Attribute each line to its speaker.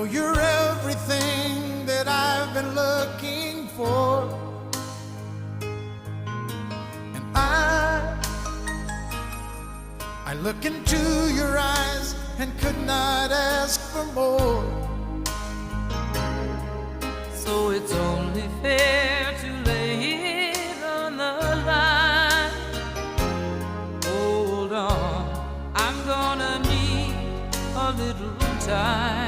Speaker 1: know you're everything that I've been looking for, and I look into your eyes and could not ask for more.
Speaker 2: So it's only fair to lay it on the line. Hold on, I'm gonna need a little time.